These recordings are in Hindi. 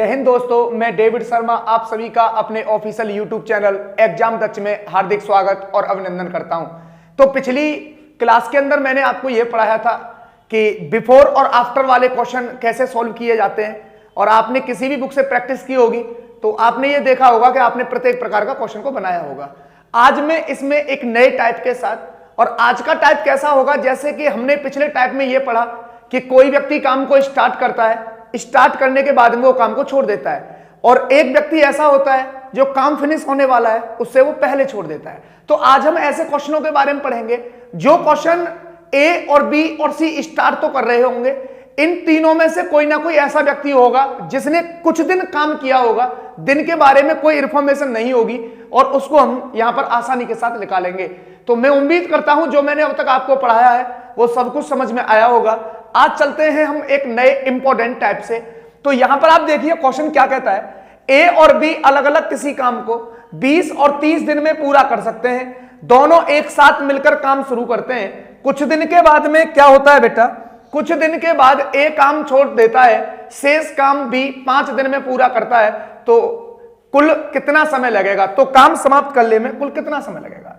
जय हिंद दोस्तों, मैं डेविड शर्मा आप सभी का अपने ऑफिशियल यूट्यूब चैनल एग्जाम दक्ष में हार्दिक स्वागत और अभिनंदन करता हूं। तो पिछली क्लास के अंदर मैंने आपको यह पढ़ाया था कि बिफोर और आफ्टर वाले क्वेश्चन कैसे सॉल्व किए जाते हैं, और आपने किसी भी बुक से प्रैक्टिस की होगी तो आपने ये देखा होगा कि आपने प्रत्येक प्रकार का क्वेश्चन को बनाया होगा। आज मैं इसमें एक नए टाइप के साथ, और आज का टाइप कैसा होगा, जैसे कि हमने पिछले टाइप में यह पढ़ा कि कोई व्यक्ति काम को स्टार्ट करता है, स्टार्ट करने के बाद में वो काम को छोड़ देता है, और एक व्यक्ति ऐसा होता है जो काम फिनिश होने वाला है उससे वो पहले छोड़ देता है। तो आज हम ऐसे क्वेश्चनों के बारे में पढ़ेंगे जो क्वेश्चन ए और बी और सी स्टार्ट तो कर रहे होंगे, इन तीनों में से कोई ना कोई ऐसा व्यक्ति होगा जिसने कुछ दिन काम किया होगा, दिन के बारे में कोई इंफॉर्मेशन नहीं होगी, और उसको हम यहां पर आसानी के साथ निकालेंगे। तो मैं उम्मीद करता हूं जो मैंने अब तक आपको पढ़ाया है वो सब कुछ समझ में आया होगा। आज चलते हैं हम एक नए इंपॉर्टेंट टाइप से। तो यहां पर आप देखिए क्वेश्चन क्या कहता है, ए और बी अलग अलग किसी काम को 20 और 30 दिन में पूरा कर सकते हैं। दोनों एक साथ मिलकर काम शुरू करते हैं। कुछ दिन के बाद में क्या होता है बेटा, कुछ दिन के बाद ए काम छोड़ देता है, शेष काम बी 5 दिन में पूरा करता है। तो कुल कितना समय लगेगा, तो काम समाप्त करने में कुल कितना समय लगेगा।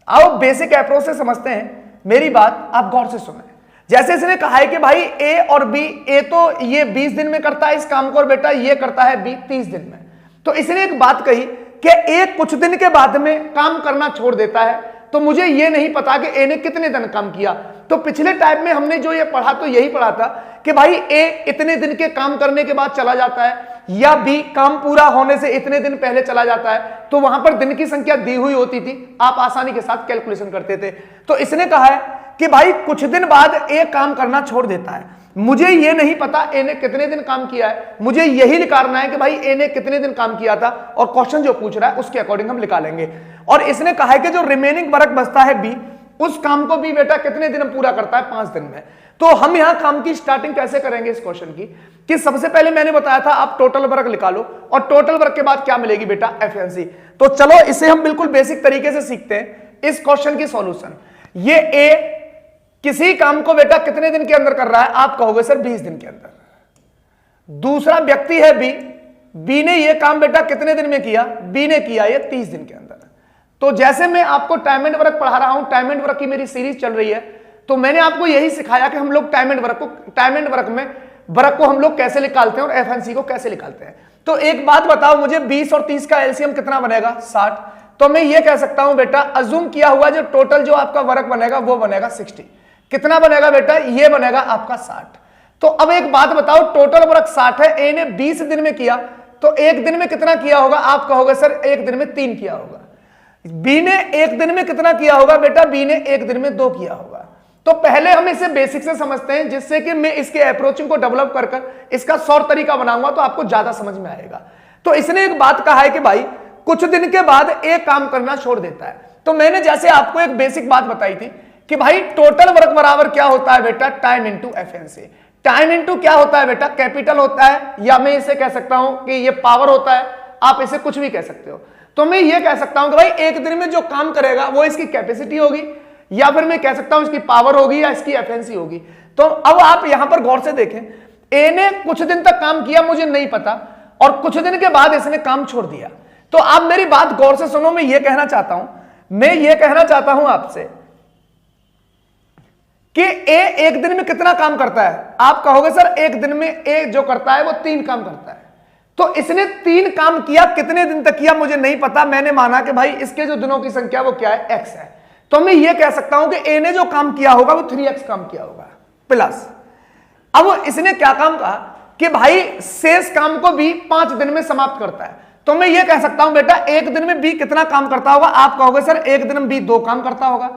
आओ बेसिक अप्रोच से समझते हैं। मेरी बात आप गौर से सुने। जैसे इसने कहा है कि भाई ए और बी, ए तो ये 20 दिन में करता है इस काम को, और बेटा ये करता है बी 30 दिन में। तो इसने एक बात कही कि ए कुछ दिन के बाद में काम करना छोड़ देता है, तो मुझे ये नहीं पता कि ए ने कितने दिन काम किया। तो पिछले टाइप में हमने जो ये पढ़ा तो यही पढ़ा था कि भाई ए इतने दिन के काम करने के बाद चला जाता है, या बी काम पूरा होने से इतने दिन पहले चला जाता है। तो वहां पर दिन की संख्या दी हुई होती थी, आप आसानी के साथ कैलकुलेशन करते थे। तो इसने कहा है कि भाई कुछ दिन बाद ए काम करना छोड़ देता है। मुझे ये नहीं पता ए ने कितने दिन काम किया है, मुझे यही निकालना है कि भाई ए ने कितने दिन काम किया था, और क्वेश्चन जो पूछ रहा है उसके अकॉर्डिंग हम निकालेंगे। और इसने कहा है कि जो रिमेनिंग वर्क बचता है बी, उस काम को भी बेटा कितने दिन में पूरा करता है, 5 दिन में। तो हम यहां काम की स्टार्टिंग कैसे करेंगे इस क्वेश्चन की, कि सबसे पहले मैंने बताया था आप टोटल वर्क निकालो, और टोटल वर्क के बाद क्या मिलेगी बेटा, एफिशिएंसी। तो चलो इसे हम बिल्कुल बेसिक तरीके से सीखते हैं इस क्वेश्चन की सॉल्यूशन। ये ए किसी काम को बेटा कितने दिन के अंदर कर रहा है, आप कहोगे सर 20 दिन के अंदर। दूसरा व्यक्ति है बी, बी ने ये काम बेटा कितने दिन में किया, बी ने किया ये 30 दिन के अंदर। तो जैसे मैं आपको टाइम एंड वर्क पढ़ा रहा हूं, टाइम एंड वर्क की मेरी सीरीज चल रही है, तो मैंने आपको यही सिखाया कि हम लोग टाइम एंड वर्क में वर्क को हम लोग कैसे निकालते हैं और एफिशिएंसी को कैसे निकालते हैं। तो एक बात बताओ मुझे, 20 और 30 का एलसीएम कितना बनेगा, 60। तो मैं ये कह सकता हूं बेटा, अज्यूम किया हुआ जो टोटल जो आपका वर्क बनेगा वो बनेगा 60। कितना बनेगा बेटा, ये बनेगा आपका 60। तो अब एक बात बताओ, टोटल वर्क 60 है, ए ने 20 दिन में किया, तो एक दिन में कितना किया होगा, आप कहोगे सर एक दिन में 3 किया होगा। बी ने एक दिन में कितना किया होगा बेटा, बी ने एक दिन में 2 किया होगा। तो पहले हम इसे बेसिक से समझते हैं, जिससे कि मैं इसके अप्रोचिंग को डेवलप कर इसका शॉर्ट तरीका बनाऊंगा तो आपको ज्यादा समझ में आएगा। तो इसने एक बात कहा है कि भाई कुछ दिन के बाद एक काम करना छोड़ देता है। तो मैंने जैसे आपको एक बेसिक बात बताई थी कि भाई टोटल वर्क बराबर क्या होता है बेटा, time into efficiency. Time into क्या होता है बेटा, कैपिटल होता है, या मैं इसे कह सकता हूं कि ये पावर होता है, आप इसे कुछ भी कह सकते हो। तो मैं ये कह सकता हूं कि भाई एक दिन में जो काम करेगा वो इसकी कैपेसिटी होगी, या फिर मैं कह सकता हूं इसकी पावर होगी, या इसकी एफिशिएंसी होगी। तो अब आप यहां पर गौर से देखें, ए ने कुछ दिन तक काम किया, मुझे नहीं पता, और कुछ दिन के बाद इसने काम छोड़ दिया। तो आप मेरी बात गौर से सुनो, मैं ये कहना चाहता हूं आपसे कि ए एक दिन में कितना काम करता है, आप कहोगे सर एक दिन में ए जो करता है वो 3 काम करता है। तो इसने 3 काम किया, कितने दिन तक किया मुझे नहीं पता, मैंने माना कि भाई इसके जो दिनों की संख्या वो क्या है, x है। तो मैं ये कह सकता हूं कि ए ने जो काम किया होगा वो 3x काम किया होगा प्लस। अब इसने क्या काम कहा कि भाई शेष काम को भी 5 दिन में समाप्त करता है। तो मैं ये कह सकता हूं बेटा एक दिन में बी कितना काम करता होगा, आप कहोगे सर एक दिन में बी 2 काम करता होगा।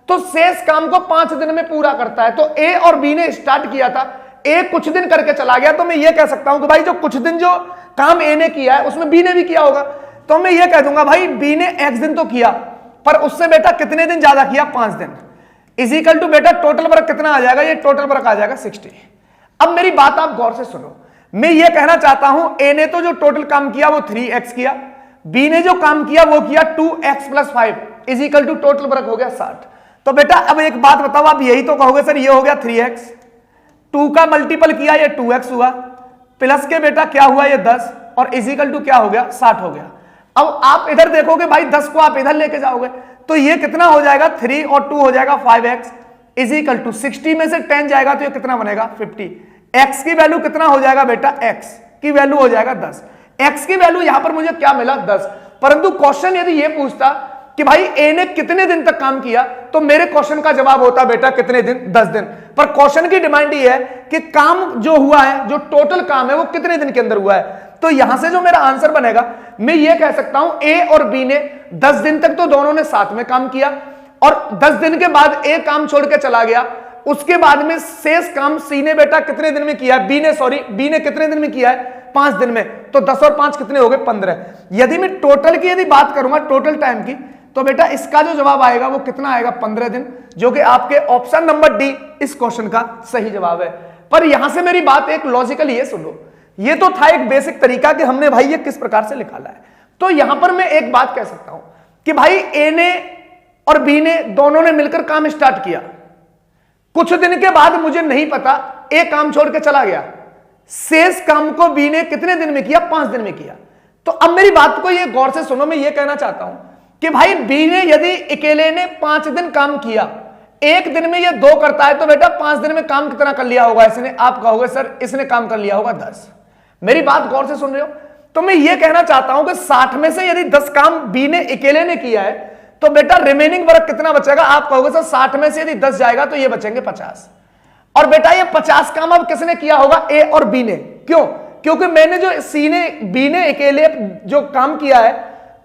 तो शेष काम को 5 दिन में पूरा करता है। तो ए और बी ने स्टार्ट किया था, ए कुछ दिन करके चला गया, तो मैं ये कह सकता हूं कि भाई जो कुछ दिन जो काम ए ने किया है उसमें बी ने भी किया होगा। तो मैं ये कह दूंगा भाई बी ने x दिन तो किया, पर उससे बेटा कितने दिन ज्यादा किया, 5 दिन, इजिकल टू बेटा टोटल वर्क कितना आ जाएगा, ये टोटल वर्क आ जाएगा 60। अब मेरी बात आप गौर से सुनो, मैं ये कहना चाहता हूं ए ने तो जो टोटल काम किया वो 3x किया, बी ने जो काम किया वो किया 2x + 5 is equal to total work हो गया 60। तो बेटा अब एक बात बताओ, आप यही तो कहोगे सर ये हो गया 3x, 2 का मल्टीपल किया ये 2x हुआ, प्लस के बेटा क्या हुआ ये 10 और इजिकल टू क्या हो गया 60 हो गया। अब आप इधर देखोगे भाई 10 को आप इधर लेके जाओगे तो ये कितना हो जाएगा 3 और 2 हो जाएगा 5x इजिकल टू 60 में से 10 जाएगा तो ये कितना बनेगा 50। x की वैल्यू कितना हो जाएगा बेटा, x की वैल्यू हो जाएगा 10। x की वैल्यू यहां पर मुझे क्या मिला 10, परंतु क्वेश्चन यदि ये पूछता कि भाई a ने कितने दिन तक काम किया तो मेरे क्वेश्चन का जवाब होता बेटा कितने दिन, 10 दिन। पर क्वेश्चन की डिमांड ये है कि काम जो हुआ है, जो टोटल काम है वो कितने दिन के अंदर हुआ है। तो यहां से जो मेरा आंसर बनेगा, मैं ये कह सकता हूं a और b ने 10 दिन तक तो दोनों ने साथ में काम किया और 10 दिन के बाद a काम छोड़ के चला गया, उसके बाद में शेष काम c ने बेटा कितने दिन में किया है, b ने कितने दिन में किया है 5 दिन में। तो 10 और 5 कितने हो गए 15। यदि मैं टोटल की यदि बात करूंगा टोटल टाइम की, तो बेटा इसका जो जवाब आएगा वो कितना आएगा 15 दिन, जो कि आपके ऑप्शन नंबर डी इस क्वेश्चन का सही जवाब है। पर यहां से मेरी बात एक लॉजिकल ये सुन लो, ये तो था एक बेसिक तरीका कि हमने भाई ये किस प्रकार से निकाला है। तो यहां पर मैं एक बात कह सकता हूं कि भाई ए ने और बी ने दोनों ने मिलकर काम स्टार्ट किया, कुछ दिन के बाद मुझे नहीं पता ए काम छोड़ के चला गया, शेष काम को बी ने कितने दिन में किया 5 दिन में किया। तो अब मेरी बात को ये गौर से सुनो, मैं ये कहना चाहता हूं कि भाई बी ने यदि अकेले ने 5 दिन काम किया, एक दिन में ये 2 करता है, तो बेटा 5 दिन में काम कितना कर लिया होगा इसने, आप कहोगे सर इसने काम कर लिया होगा 10। मेरी बात गौर से सुन रहे हो? तो मैं ये कहना चाहता हूं कि 60 में से यदि 10 काम बी ने अकेले ने किया है तो बेटा रिमेनिंग वर्क कितना बचेगा, आप कहोगे सर 60 में से यदि 10 जाएगा तो ये बचेंगे 50। और बेटा ये 50 काम अब किसने किया होगा, ए और बी ने। क्यों? क्योंकि मैंने जो सी ने बी ने अकेले जो काम किया है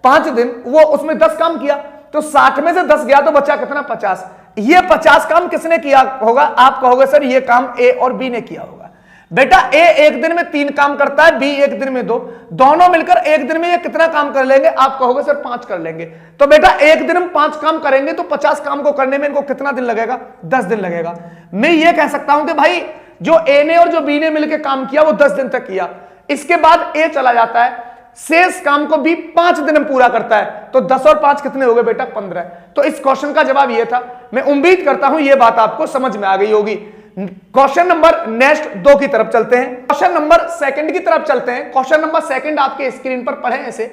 5 दिन, वो उसमें 10 काम किया, तो 60 में से 10 गया तो बचा कितना 50। ये 50 काम किसने किया होगा, आप कहोगे सर ये काम ए और बी ने किया होगा। बेटा ए एक दिन में 3 काम करता है, बी एक दिन में 2, दोनों मिलकर एक दिन में ये कितना काम कर लेंगे, आप कहोगे सर 5 कर लेंगे। तो बेटा एक दिन में 5 काम करेंगे तो 50 काम को करने में इनको कितना दिन लगेगा, 10 दिन लगेगा। मैं ये कह सकता हूं कि भाई जो ए ने और जो बी ने मिलकर काम किया वो 10 दिन तक किया, इसके बाद ए चला जाता है, शेष काम को भी 5 दिन में पूरा करता है, तो 10 और 5 कितने हो गए बेटा 15। तो इस क्वेश्चन का जवाब ये था। मैं उम्मीद करता हूं ये बात आपको समझ में आ गई होगी। क्वेश्चन नंबर नेक्स्ट 2 की तरफ चलते हैं, क्वेश्चन नंबर 2 की तरफ चलते हैं। क्वेश्चन नंबर 2 आपके स्क्रीन पर पढ़े ऐसे,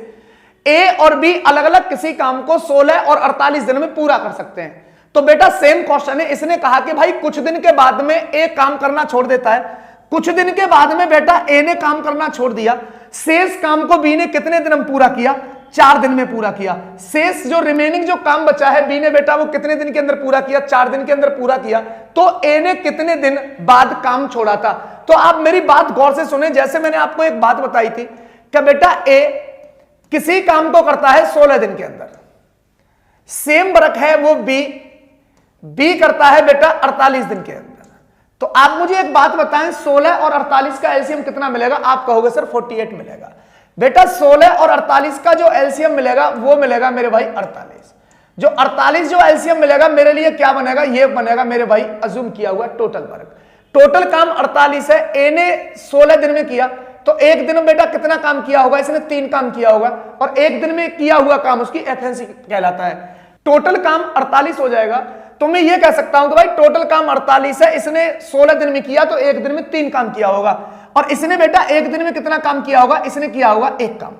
ए और बी अलग अलग किसी काम को 16 और 48 दिन में पूरा कर सकते हैं। तो बेटा सेम क्वेश्चन है, इसने कहा कि भाई कुछ दिन के बाद में ए काम करना छोड़ देता है, कुछ दिन के बाद में बेटा ए ने काम करना छोड़ दिया, शेष काम को बी ने कितने दिन में पूरा किया, 4 दिन में पूरा किया। शेष जो रिमेनिंग जो काम बचा है बी ने बेटा वो कितने दिन के अंदर पूरा किया, 4 दिन के अंदर पूरा किया। तो ए ने कितने दिन बाद काम छोड़ा था। तो आप मेरी बात गौर से सुने, जैसे मैंने आपको एक बात बताई थी कि बेटा ए किसी काम को करता है 16 दिन के अंदर, सेम वर्क है वो बी करता है बेटा 48 दिन के अंदर। तो आप मुझे एक बात बताएं, 16 और 48 का एलसीएम कितना मिलेगा, आप कहोगे सर 48 मिलेगा। बेटा 16 और 48 का जो एलसीएम मिलेगा वो मिलेगा मेरे भाई 48। जो 48 जो एलसीएम मिलेगा मेरे लिए क्या बनेगा, ये बनेगा मेरे भाई अज्यूम किया हुआ टोटल वर्क। टोटल काम 48 है, ए ने 16 दिन में किया, तो एक दिन में बेटा कितना काम किया होगा, इसने 3 काम किया होगा, और एक दिन में किया हुआ काम उसकी एफिशिएंसी कहलाता है। टोटल काम 48 हो जाएगा। तो मैं ये कह सकता हूं कि भाई टोटल काम 48 है, इसने 16 दिन में किया तो एक दिन में 3 काम किया होगा, और इसने बेटा एक दिन में कितना काम किया होगा, इसने किया होगा 1 काम।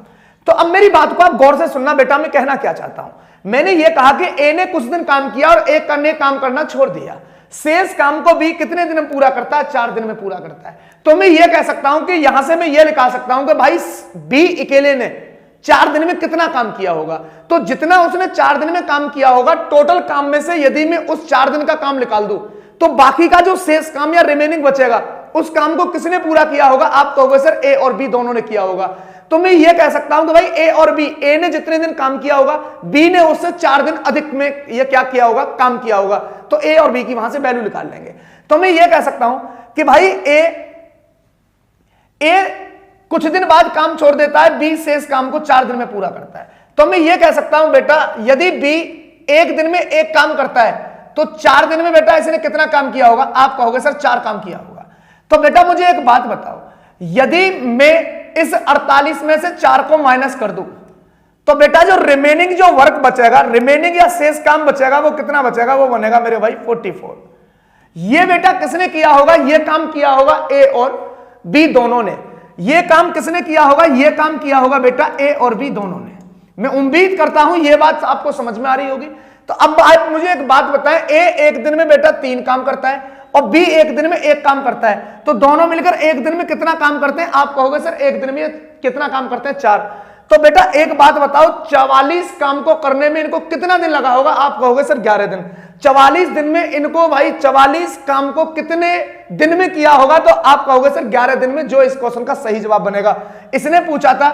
तो अब मेरी बात को आप गौर से सुनना बेटा, मैं कहना क्या चाहता हूं। मैंने ये कहा कि ए ने कुछ दिन काम किया और एक ने काम करना छोड़ दिया, शेष काम को बी कितने दिन में पूरा करता है, 4 दिन में पूरा करता है। तो मैं ये कह सकता हूं कि यहां से मैं ये निकाल सकता हूं कि भाई बी अकेले ने 4 दिन में कितना काम किया होगा। तो जितना उसने 4 दिन में काम किया होगा, टोटल काम में से यदि मैं उस 4 दिन का काम निकाल दूं तो बाकी का जो शेष काम या रिमेनिंग बचेगा उस काम को किसने पूरा किया होगा, आप कहोगे सर ए और बी दोनों ने किया होगा। तो मैं ये कह सकता हूं कि भाई ए और बी, ए ने जितने दिन काम किया होगा बी ने उससे 4 दिन अधिक में ये क्या किया होगा, काम किया होगा। तो ए और बी की वहां से वैल्यू निकाल लेंगे। तो मैं ये कह सकता हूं कि भाई ए कुछ दिन बाद काम छोड़ देता है, बी शेष काम को 4 दिन में पूरा करता है। तो मैं ये कह सकता हूं बेटा यदि बी एक दिन में 1 काम करता है तो 4 दिन में बेटा इसने कितना काम किया होगा, आप कहोगे सर 4 काम किया होगा। तो बेटा मुझे एक बात बताओ, यदि मैं इस 48 में से 4 को माइनस कर दूं तो बेटा जो रिमेनिंग जो वर्क बचेगा, रिमेनिंग या शेष काम बचेगा, वो कितना बचेगा, वो बनेगा मेरे भाई 44। ये बेटा किसने किया होगा, ये काम किया होगा ए और बी दोनों ने। ये काम किसने किया होगा? ये काम किया होगा बेटा ए और बी दोनों ने। मैं उम्मीद करता हूं ये बात आपको समझ में आ रही होगी। तो अब आप मुझे एक बात बताएं, ए एक दिन में बेटा 3 काम करता है और बी एक दिन में 1 काम करता है, तो दोनों मिलकर एक दिन में कितना काम करते हैं? आप कहोगे सर एक दिन में कितना काम करते हैं? 4। तो बेटा एक बात बताओ, 44 काम को करने में इनको कितना दिन लगा होगा? आप कहोगे सर 11 दिन। 44 दिन में इनको भाई 44 काम को कितने दिन में किया होगा? तो आप कहोगे सर 11 दिन में, जो इस क्वेश्चन का सही जवाब बनेगा। इसने पूछा था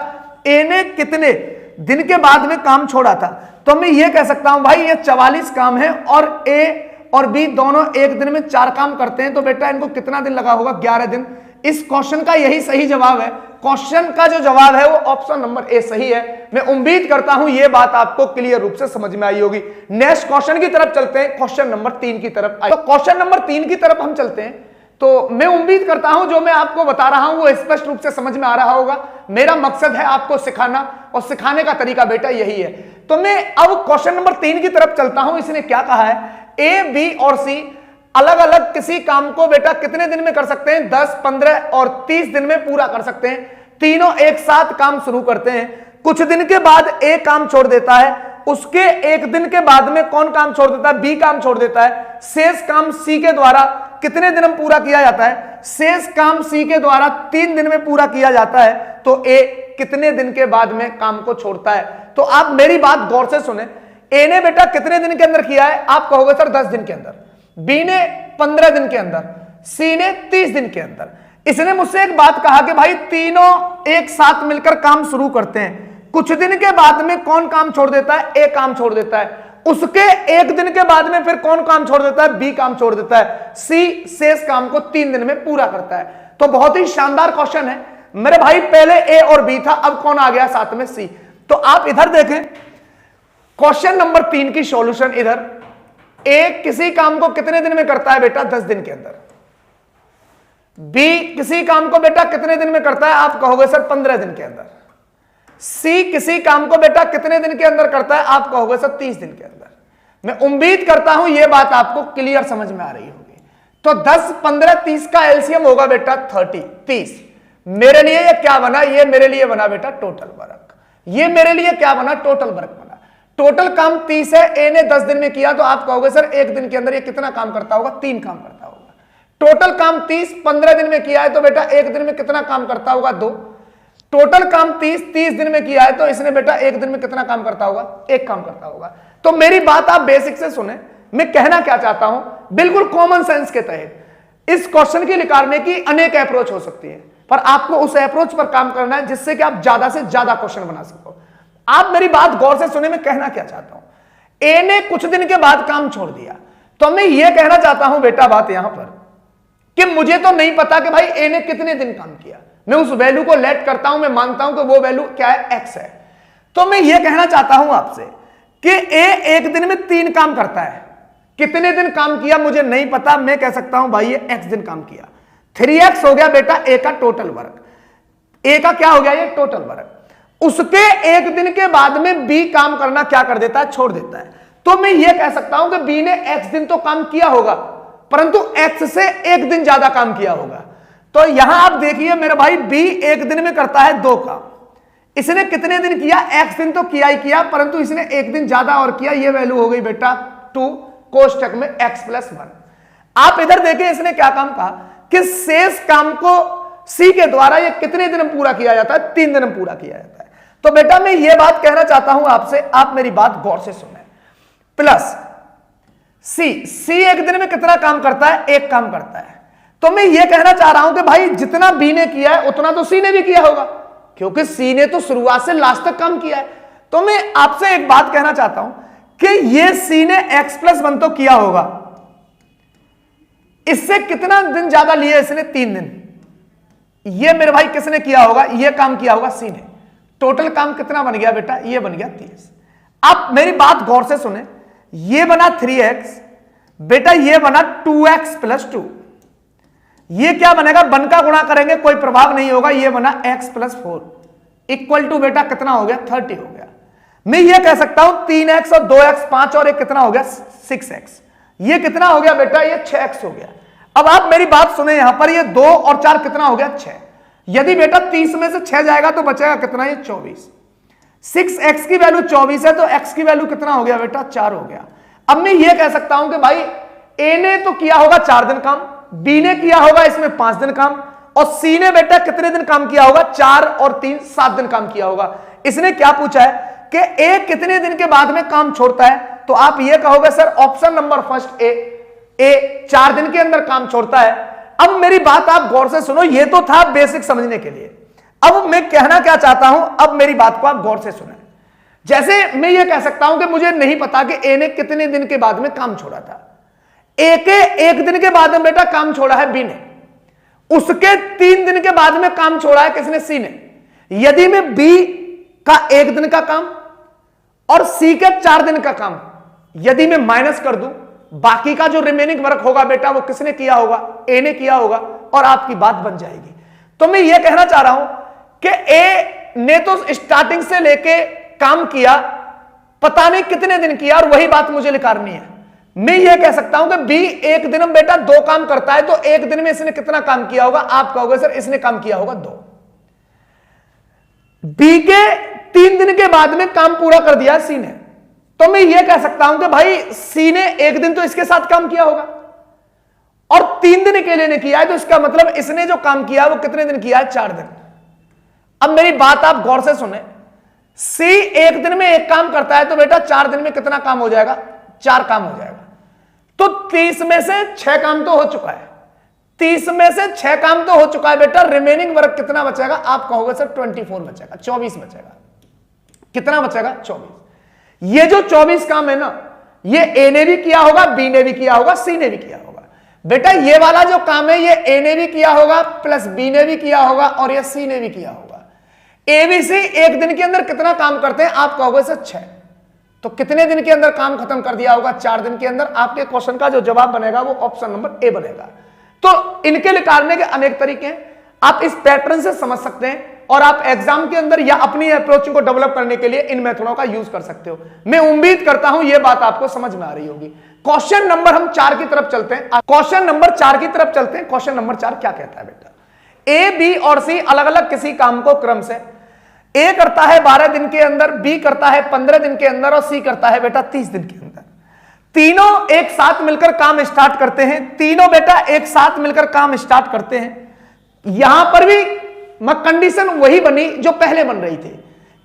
ए ने कितने दिन के बाद में काम छोड़ा था, तो मैं ये कह सकता हूं भाई ये 44 काम है और ए और बी दोनों एक दिन में 4 काम करते हैं, तो बेटा इनको कितना दिन लगा होगा? 11 दिन। इस क्वेश्चन का यही सही जवाब है। क्वेश्चन का जो जवाब है वो ऑप्शन नंबर ए सही है। मैं उम्मीद करता हूं ये बात आपको क्लियर रूप से समझ में आई होगी। नेक्स्ट क्वेश्चन की तरफ चलते हैं, क्वेश्चन नंबर 3 की तरफ। तो क्वेश्चन नंबर 3 की तरफ हम चलते हैं, तो मैं उम्मीद करता हूं जो मैं आपको बता रहा हूं वो स्पष्ट रूप से समझ में आ रहा होगा। मेरा मकसद है आपको सिखाना, और सिखाने का तरीका बेटा यही है। तो मैं अब क्वेश्चन नंबर 3 की तरफ चलता हूं। इसने क्या कहा है? ए, बी और सी अलग अलग किसी काम को बेटा कितने दिन में कर सकते हैं? 10, 15 और 30 दिन में पूरा कर सकते हैं। तीनों एक साथ काम शुरू करते हैं। कुछ दिन के बाद ए काम छोड़ देता है, उसके एक दिन के बाद में कौन काम छोड़ देता है? बी काम छोड़ देता है। शेष काम सी के द्वारा कितने दिन में पूरा किया जाता है? शेष काम सी के द्वारा 3 दिन में पूरा किया जाता है। तो ए कितने दिन के बाद में काम को छोड़ता है? तो आप मेरी बात गौर से सुने। ए ने बेटा कितने दिन के अंदर किया है? आप कहोगे सर 10 दिन के अंदर। बी ने 15 दिन के अंदर, सी ने 30 दिन के अंदर। इसने मुझसे एक बात कहा कि भाई तीनों एक साथ मिलकर काम शुरू करते हैं। कुछ दिन के बाद में कौन काम छोड़ देता है? ए काम छोड़ देता है। उसके एक दिन के बाद में फिर कौन काम छोड़ देता है? बी काम छोड़ देता है। सी शेष काम को 3 दिन में पूरा करता है। तो बहुत ही शानदार क्वेश्चन है मेरे भाई। पहले ए और बी था, अब कौन आ गया साथ में? सी। तो आप इधर देखें क्वेश्चन नंबर 3 की सॉल्यूशन। इधर ए किसी काम को कितने दिन में करता है बेटा? 10 दिन के अंदर। बी किसी काम को बेटा कितने दिन में करता है? आप कहोगे सर 15 दिन के अंदर। सी किसी काम को बेटा कितने दिन के अंदर करता है? आप कहोगे सर 30 दिन के अंदर। मैं उम्मीद करता हूं यह बात आपको क्लियर समझ में आ रही होगी। तो 10, 15, 30 का एलसीएम होगा बेटा 30। मेरे लिए ये क्या बना? ये मेरे लिए बना बेटा टोटल वर्क। ये मेरे लिए क्या बना? टोटल वर्क बना। टोटल काम 30 है, ए ने 10 दिन में किया, तो आप कहोगे सर एक दिन के अंदर ये कितना काम करता होगा? 3 काम करता होगा। टोटल काम 30 15 दिन में किया है, तो बेटा एक दिन में कितना काम करता होगा? 2। टोटल काम 30 दिन में किया है, तो इसने बेटा एक दिन में कितना काम करता होगा? 1 काम करता होगा। तो मेरी बात आप बेसिक से सुने। मैं कहना क्या चाहता हूं, बिल्कुल कॉमन सेंस के तहत इस क्वेश्चन के निकालने की अनेक अप्रोच हो सकती है, पर आपको उस अप्रोच पर काम करना है जिससे कि आप ज्यादा से ज्यादा क्वेश्चन बना सको। आप मेरी बात गौर से सुने। मैं कहना क्या चाहता हूं, ए ने कुछ दिन के बाद काम छोड़ दिया, तो मैं यह कहना चाहता हूं बेटा बात यहां पर कि मुझे तो नहीं पता कि भाई ए ने कितने दिन काम किया। मैं उस वैल्यू को लेट करता हूं, मैं मानता हूं कि वो वैल्यू क्या है? एक्स है। तो मैं यह कहना चाहता हूं आपसे कि ए एक दिन में 3 काम करता है। कितने दिन काम किया मुझे नहीं पता, मैं कह सकता हूं भाई ये एक्स दिन काम किया। 3x हो गया बेटा ए का टोटल वर्क। ए का क्या हो गया? ये टोटल वर्क। उसके एक दिन के बाद में बी काम करना क्या कर देता है? छोड़ देता है। तो मैं यह कह सकता हूं कि बी ने एक्स दिन तो काम किया होगा, परंतु एक्स से एक दिन ज्यादा काम किया होगा। तो यहां आप देखिए मेरे भाई, बी एक दिन में करता है 2 काम। इसने कितने दिन किया? एक्स दिन तो किया ही किया, परंतु इसने एक दिन ज्यादा और किया। यह वैल्यू हो गई बेटा 2 कोष्टक में x+1। आप इधर देखें इसने क्या काम कहा कि शेष काम को सी के द्वारा ये कितने दिन में पूरा किया जाता है? 3 दिन में पूरा किया जाता है। तो बेटा मैं ये बात कहना चाहता हूं आपसे, आप मेरी बात गौर से सुने। प्लस सी एक दिन में कितना काम करता है? 1 काम करता है। तो मैं ये कहना चाह रहा हूं कि भाई जितना बी ने किया है उतना तो सी ने भी किया होगा, क्योंकि सी ने तो शुरुआत से लास्ट तक काम किया है। तो मैं आपसे एक बात कहना चाहता हूं कि ये सी ने x+1 तो किया होगा, इससे कितना दिन ज्यादा लिए? इसने 3 दिन। ये मेरे भाई किसने किया होगा? ये काम किया होगा सी ने। टोटल काम कितना बन गया बेटा? ये बन गया 30। आप मेरी बात गौर से सुने। ये बना 3x बेटा, ये बना 2x+2। ये क्या बनेगा? वन का गुणा करेंगे कोई प्रभाव नहीं होगा। ये बना x+4 इक्वल टू बेटा कितना हो गया? 30 हो गया। मैं ये कह सकता हूं 3x और 2x 5 और एक कितना हो गया? 6x। ये कितना हो गया बेटा? ये 6x हो गया। अब आप मेरी बात सुने, यहां पर ये 2 और 4 कितना हो गया? 6। यदि बेटा 30 में से 6 जाएगा तो बचेगा कितना, ये 24। 6x की वैल्यू 24 है तो x की वैल्यू कितना हो गया बेटा, 4 हो गया। अब मैं ये कह सकता हूं कि भाई a ने तो किया होगा 4 दिन काम, b ने किया होगा इसमें 5 दिन काम, और c ने बेटा कितने दिन काम किया होगा, 4 और 3 7 दिन काम किया होगा। इसने क्या पूछा है कि a कितने दिन के बाद में काम छोड़ता है, तो आप ये कहोगे sir option number first A 4 दिन के अंदर काम छोड़ता है। अब मेरी बात आप गौर से सुनो, ये तो था बेसिक समझने के लिए। अब मैं कहना क्या चाहता हूं, अब मेरी बात को आप गौर से सुने। जैसे मैं ये कह सकता हूं कि मुझे नहीं पता कि ए ने कितने दिन के बाद में काम छोड़ा था। ए के 1 दिन के बाद में बेटा काम छोड़ा है बी ने, उसके 3 दिन के बाद में काम छोड़ा है किसने, सी ने। यदि मैं बी का 1 दिन का काम और सी के 4 दिन का काम यदि मैं माइनस कर दूं, बाकी का जो रिमेनिंग वर्क होगा बेटा वो किसने किया होगा, ए ने किया होगा, और आपकी बात बन जाएगी। तो मैं ये कहना चाह रहा हूं कि ए ने तो स्टार्टिंग से लेके काम किया, पता नहीं कितने दिन किया, और वही बात मुझे निकालनी है। मैं ये कह सकता हूं कि बी 1 दिन में बेटा 2 काम करता है, तो 1 दिन में इसने कितना काम किया होगा, आप कहोगे सर इसने काम किया होगा 2। बी के 3 दिन के बाद में काम पूरा कर दिया सी ने, तो मैं ये कह सकता हूं कि भाई सी ने 1 दिन तो इसके साथ काम किया होगा और 3 दिन के लिए ने किया है, तो इसका मतलब इसने जो काम किया वो कितने दिन किया है, 4 दिन। अब मेरी बात आप गौर से सुने, सी 1 दिन में 1 काम करता है, तो बेटा 4 दिन में कितना काम हो जाएगा, 4 काम हो जाएगा। तो 30 में से 6 काम तो हो चुका है, 30 में से 6 काम तो हो चुका है बेटा, रिमेनिंग वर्क कितना बचेगा, आप कहोगे सर 24 बचेगा, 24 बचेगा। कितना बचेगा, 24। ये जो 24 काम है ना, ये ए ने भी किया होगा, बी ने भी किया होगा, सी ने भी किया होगा। बेटा ये वाला जो काम है ये ए ने भी किया होगा प्लस बी ने भी किया होगा और ये सी ने भी किया होगा। ए बी सी 1 दिन के अंदर कितना काम करते हैं, आप कहोगे सर 6। तो कितने दिन के अंदर काम खत्म कर दिया होगा, 4 दिन के अंदर। आपके क्वेश्चन का जो जवाब बनेगा वो ऑप्शन नंबर ए बनेगा। तो इनके निकालने के अनेक तरीके हैं, आप इस पैटर्न से समझ सकते हैं और आप एग्जाम के अंदर या अपनी अप्रोच को डेवलप करने के लिए इन मेथडों का यूज कर सकते हो। मैं उम्मीद करता हूं यह बात आपको समझ में आ रही होगी। क्वेश्चन नंबर हम 4 की तरफ चलते हैं। क्वेश्चन नंबर 4 की तरफ चलते हैं। क्वेश्चन नंबर 4 क्या कहता है बेटा, ए बी और सी अलग अलग किसी काम को क्रम से ए करता है 12 दिन के अंदर, बी करता है 15 दिन के अंदर और सी करता है बेटा 30 दिन के अंदर। तीनों एक साथ मिलकर काम स्टार्ट करते हैं, तीनों बेटा एक साथ मिलकर काम स्टार्ट करते हैं। यहां पर भी कंडीशन वही बनी जो पहले बन रही थी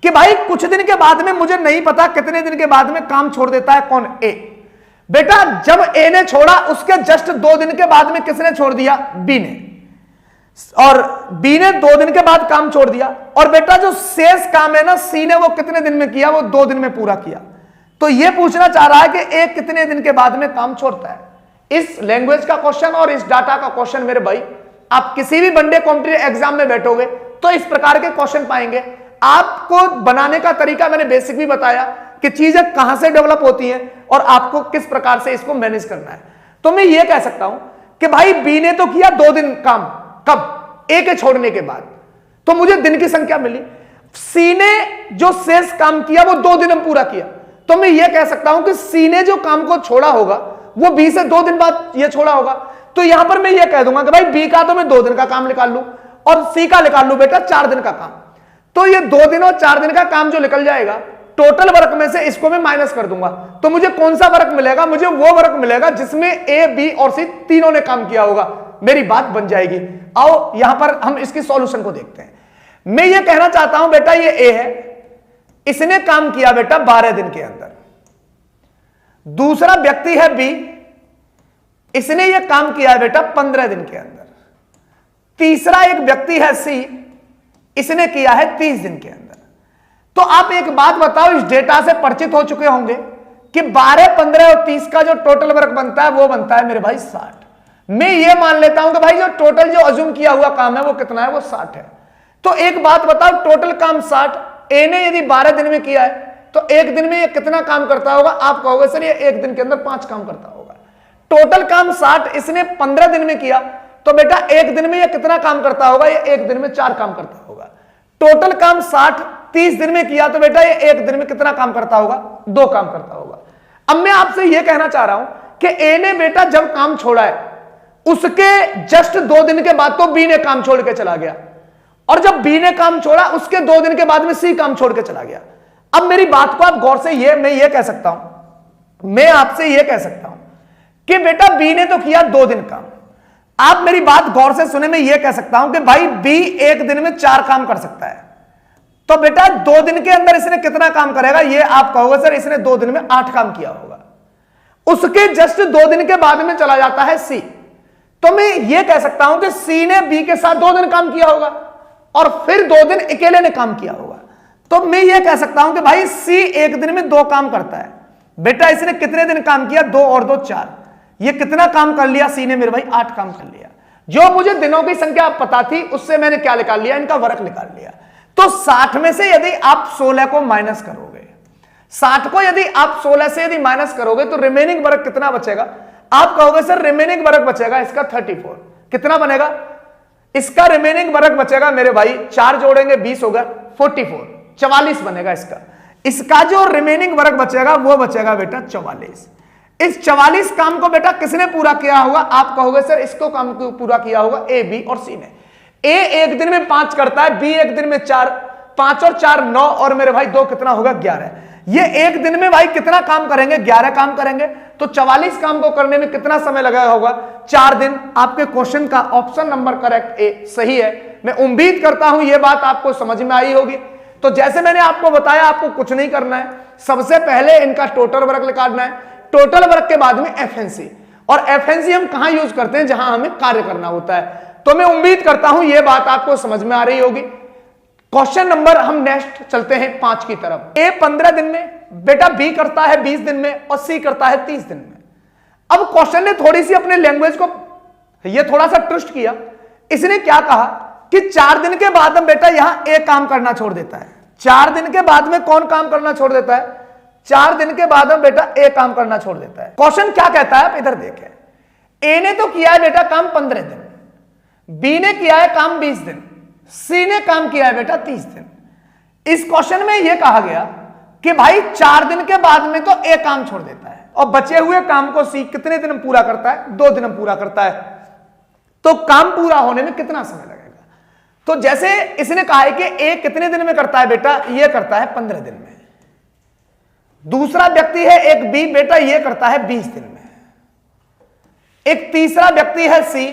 कि भाई कुछ दिन के बाद में मुझे नहीं पता कितने दिन के बाद में काम छोड़ देता है कौन, ए। बेटा जब ए ने छोड़ा उसके जस्ट 2 दिन के बाद में किसने छोड़ दिया, बी ने, और बी ने 2 दिन के बाद काम छोड़ दिया। और बेटा जो शेष काम है ना सी ने, वो कितने दिन में किया, वो 2 दिन में पूरा किया। तो ये पूछना चाह रहा है कि ए कितने दिन के बाद में काम छोड़ता है। इस लैंग्वेज का क्वेश्चन और इस डाटा का क्वेश्चन मेरे भाई आप किसी भी वनडे कॉम्पिटिटिव एग्जाम में बैठोगे तो इस प्रकार के क्वेश्चन पाएंगे। आपको बनाने का तरीका मैंने बेसिक भी बताया कि चीजें कहां से डेवलप होती हैं और आपको किस प्रकार से इसको मैनेज करना है। तो मैं ये कह सकता हूं कि भाई बी ने तो किया 2 दिन काम, कब, ए के छोड़ने के बाद, तो मुझे दिन की संख्या मिली। सी ने जो शेष काम किया वो 2 दिन में पूरा किया, तो मैं ये कह सकता हूं कि सी ने जो काम को छोड़ा होगा वो बी से 2 दिन बाद ये छोड़ा होगा। तो यहां पर मैं ये कह दूंगा कि भाई बी का तो मैं 2 दिन का काम निकाल लूं और सी का निकाल लूं बेटा 4 दिन का काम। तो ये 2 दिन और 4 दिन का काम जो निकल जाएगा, टोटल वर्क में से इसको मैं माइनस कर दूंगा, तो मुझे कौन सा वर्क मिलेगा, मुझे वो वर्क मिलेगा जिसमें ए बी और सी तीनों ने काम किया होगा। मेरी बात बन जाएगी। आओ यहां पर हम इसकी सॉल्यूशन को देखते हैं। मैं ये कहना चाहता हूं बेटा ये ए है, इसने काम किया बेटा 12 दिन के अंदर। दूसरा व्यक्ति है बी, इसने ये काम किया है बेटा 15 दिन के अंदर। तीसरा एक व्यक्ति है सी, इसने किया है 30 दिन के अंदर। तो आप एक बात बताओ, इस डेटा से परिचित हो चुके होंगे कि 12, 15 और 30 का जो टोटल वर्क बनता है वो बनता है मेरे भाई 60। मैं ये मान लेता हूं कि भाई जो टोटल जो अज्यूम किया हुआ काम है वो कितना है, वो 60 है। तो एक बात बताओ, टोटल काम 60, ए ने यदि 12 दिन में किया है तो 1 दिन में ये कितना काम करता होगा, आप कहोगे सर ये 1 दिन के अंदर 5 काम करता होगा। टोटल काम 60, इसने 15 दिन में किया तो बेटा 1 दिन में ये कितना काम करता होगा, ये 1 दिन में 4 काम करता होगा। टोटल काम 60 30 दिन में किया तो बेटा ये 1 दिन में कितना काम करता होगा, 2 काम करता होगा। अब मैं आपसे ये कहना चाह रहा हूं कि ए ने बेटा जब काम छोड़ा है उसके जस्ट 2 दिन के बाद तो बी ने काम छोड़ के चला गया, और जब बी ने काम छोड़ा उसके 2 दिन के बाद में सी काम छोड़ के चला गया। अब मेरी बात को आप गौर से मैं ये कह सकता हूं, मैं आपसे ये कह सकता हूं कि बेटा बी ने तो किया 2 दिन काम। आप मेरी बात गौर से सुने, मैं ये कह सकता हूं कि भाई बी 1 दिन में 4 काम कर सकता है, तो बेटा 2 दिन के अंदर इसने कितना काम करेगा? ये आप कहोगे सर इसने 2 दिन में 8 काम किया होगा। उसके जस्ट 2 दिन के बाद में चला जाता है सी, तो मैं ये कह सकता हूं कि सी ने बी के साथ 2 दिन काम किया होगा और फिर 2 दिन अकेले ने काम किया होगा। तो मैं ये कह सकता हूं कि भाई सी 1 दिन में 2 काम करता है। बेटा इसने कितने दिन काम किया? 2 और 2 4। ये कितना काम कर लिया सी ने? मेरे भाई 8 काम कर लिया। जो मुझे दिनों की संख्या पता थी उससे मैंने क्या निकाल लिया? इनका वर्ग निकाल लिया। तो 60 में से यदि आप 16 को माइनस करोगे, 60 को यदि आप 16 से यदि माइनस करोगे तो रिमेनिंग वर्ग कितना बचेगा? आप कहोगे सर रिमेनिंग वर्ग बचेगा इसका 34। कितना बनेगा? इसका रिमेनिंग वर्ग बचेगा मेरे भाई 4 जोड़ेंगे 20 होगा 44, 44 बनेगा इसका। इसका जो रिमेनिंग वर्ग बचेगा वो बचेगा बेटा 44। इस 44 काम को बेटा किसने पूरा किया होगा? आप कहोगे सर इसको काम को पूरा किया होगा ए, बी और सी ने। ए 1 दिन में 5 करता है, बी 1 दिन में 4, 5 और 4 9 और मेरे भाई 2 कितना होगा? 11। ये 1 दिन में भाई कितना काम करेंगे? 11 काम करेंगे। तो 44 काम को करने में कितना समय लगा होगा? 4 दिन। आपके क्वेश्चन का ऑप्शन नंबर करेक्ट ए सही है। मैं उम्मीद करता हूं यह बात आपको समझ में आई होगी। तो जैसे मैंने आपको बताया आपको कुछ नहीं करना है, सबसे पहले इनका टोटल वर्क निकालना है, टोटल वर्क के बाद में एफएनसी। और एफएनसी हम कहां यूज करते हैं? जहां हमें कार्य करना होता है। तो मैं उम्मीद करता हूं यह बात आपको समझ में आ रही होगी। क्वेश्चन नंबर हम नेक्स्ट चलते हैं 5 की तरफ। ए 15 दिन में, बेटा बी करता है 20 दिन में और सी करता है 30 दिन में। अब क्वेश्चन ने थोड़ी सी अपने लैंग्वेज को ये थोड़ा सा ट्विस्ट किया। इसने क्या कहा कि 4 दिन के बाद में बेटा यहां ए काम करना छोड़ देता है। 4 दिन के बाद में कौन काम करना छोड़ देता है? 4 दिन के बाद में बेटा ए काम करना छोड़ देता है। क्वेश्चन क्या कहता है आप इधर देखें। ए ने तो किया है बेटा काम 15 दिन, बी ने किया है काम 20 दिन, सी ने काम किया है बेटा 30 दिन। इस क्वेश्चन में यह कहा गया कि भाई 4 दिन के बाद में तो ए काम छोड़ देता है और बचे हुए काम को सी कितने दिन में पूरा करता है? 2 दिन में पूरा करता है। तो काम पूरा होने में कितना समय लगेगा? तो जैसे इसने कहा है कि ए कितने दिन में करता है बेटा? ये करता है 15 दिन में। दूसरा व्यक्ति है एक बी, बेटा ये करता है 20 दिन में। एक तीसरा व्यक्ति है सी,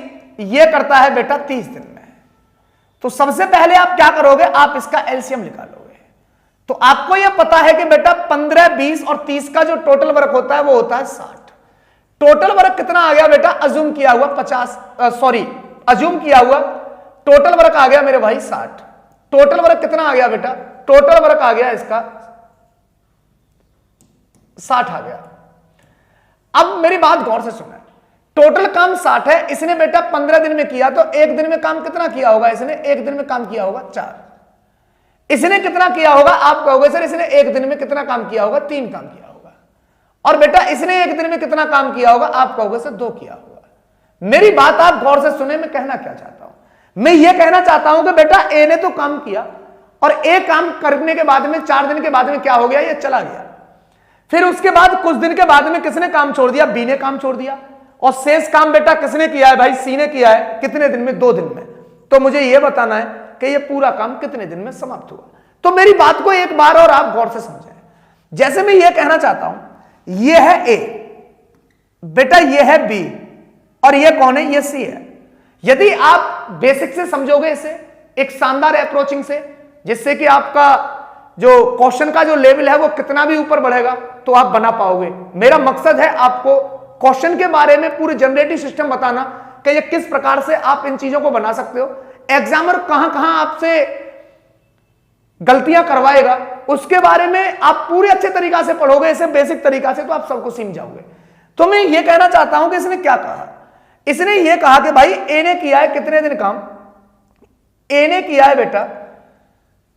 ये करता है बेटा 30 दिन में। तो सबसे पहले आप क्या करोगे? आप इसका एलसीएम निकालोगे। तो आपको यह पता है कि बेटा 15, 20 और 30 का जो टोटल वर्क होता है वो होता है 60। टोटल वर्क कितना आ गया बेटा? अज्यूम किया हुआ 50, अज्यूम किया हुआ टोटल वर्क आ गया मेरे भाई 60। टोटल वर्क कितना आ गया बेटा? टोटल वर्क आ गया इसका 60 आ गया। अब मेरी बात गौर से सुना, टोटल काम 60 है, इसने बेटा 15 दिन में किया, तो 1 दिन में काम कितना किया होगा? इसने 1 दिन में काम किया होगा 4। इसने कितना किया होगा? आप कहोगे सर इसने 1 दिन में कितना काम किया होगा? 3 काम किया होगा। और बेटा इसने 1 दिन में कितना काम किया होगा? आप कहोगे सर 2 किया होगा। मेरी बात आप गौर से सुने, मैं कहना क्या चाहता हूं। मैं यह कहना चाहता हूं कि बेटा ए ने तो काम किया और ए काम करने के बाद में 4 दिन के बाद में क्या हो गया? ये चला गया। फिर उसके बाद कुछ दिन के बाद में किसने काम छोड़ दिया? बी ने काम छोड़ दिया। और शेष काम बेटा किसने किया है? भाई सी ने किया है। कितने दिन में? 2 दिन में। तो मुझे यह बताना है कि यह पूरा काम कितने दिन में समाप्त हुआ। तो मेरी बात को एक बार और आप गौर से समझें। जैसे मैं यह कहना चाहता हूं, यह है ए, बेटा यह है बी और यह कौन है? यह सी है। यदि आप बेसिक से समझोगे इसे एक शानदार अप्रोचिंग से, जिससे कि आपका जो क्वेश्चन का जो लेवल है वो कितना भी ऊपर बढ़ेगा, तो आप बना पाओगे। मेरा मकसद है आपको क्वेश्चन के बारे में पूरे जनरेटिव सिस्टम बताना कि ये किस प्रकार से आप इन चीजों को बना सकते हो। एग्जामर कहां कहां आपसे गलतियां करवाएगा उसके बारे में आप पूरे अच्छे तरीका से पढ़ोगे, इसे बेसिक तरीका से, तो आप सबको सीख जाओगे। तो मैं ये कहना चाहता हूं कि इसने क्या कहा। इसने ये कहा कि भाई ए ने किया है कितने दिन काम? ए ने किया है बेटा